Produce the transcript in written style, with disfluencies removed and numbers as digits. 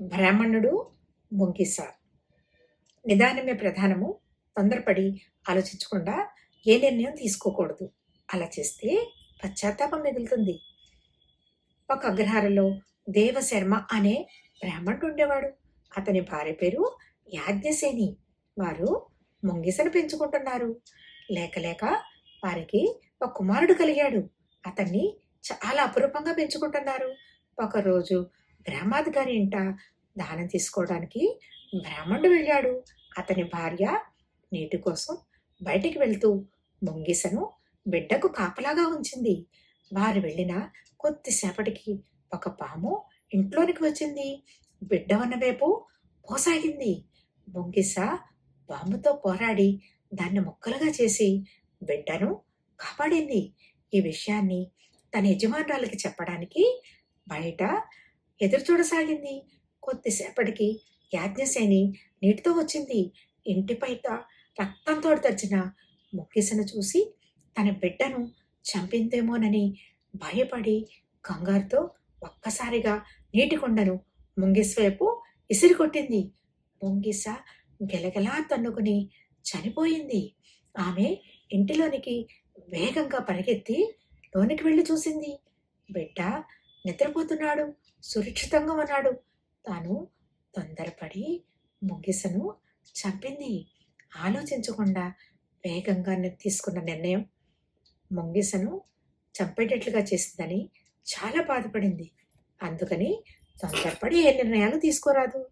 బ్రాహ్మణుడు ముంగిస. నిదానమే ప్రధానము. తొందరపడి ఆలోచించకుండా ఏ నిర్ణయం తీసుకోకూడదు. అలా చేస్తే పశ్చాత్తాపం మిగులుతుంది. ఒక అగ్రహారంలో దేవశర్మ అనే బ్రాహ్మణుడు ఉండేవాడు. అతని భార్య పేరు యాజ్ఞసేని. వారు ముంగిసను పెంచుకుంటున్నారు. లేక లేక వారికి ఒక కుమారుడు కలిగాడు. అతన్ని చాలా అపురూపంగా పెంచుకుంటున్నారు. ఒకరోజు గ్రామాధికారి ఇంట దానం తీసుకోవడానికి బ్రాహ్మణుడు వెళ్ళాడు. అతని భార్య నీటి కోసం బయటికి వెళ్తూ ముంగిసను బిడ్డకు కాపలాగా ఉంచింది. వారు వెళ్ళిన కొద్దిసేపటికి ఒక పాము ఇంట్లోనికి వచ్చింది. బిడ్డ ఉన్న వైపు పోసాగింది. ముంగిస పాముతో పోరాడి దాన్ని ముక్కలుగా చేసి బిడ్డను కాపాడింది. ఈ విషయాన్ని తన యజమానురాలికి చెప్పడానికి బయట ఎదురు చూడసాగింది. కొద్దిసేపటికి యాజ్ఞసేని నీటితో వచ్చింది. ఇంటి బయట రక్తంతో తడిచిన ముంగిసను చూసి తన బిడ్డను చంపిందేమోనని భయపడి కంగారుతో ఒక్కసారిగా నీటి కొండను ముంగిస వైపు ఇసిరికొట్టింది. ముంగిస గెలగలా తన్నుకుని చనిపోయింది. ఆమె ఇంటిలోనికి వేగంగా పరిగెత్తి లోనికి వెళ్ళి చూసింది. బిడ్డ నిద్రపోతున్నాడు, సురక్షితంగా ఉన్నాడు. తాను తొందరపడి ముంగిసను చంపింది. ఆలోచించకుండా వేగంగా తీసుకున్న నిర్ణయం ముంగిసను చంపేటట్లుగా చేసిందని చాలా బాధపడింది. అందుకని తొందరపడి ఏ నిర్ణయాలు తీసుకోరాదు.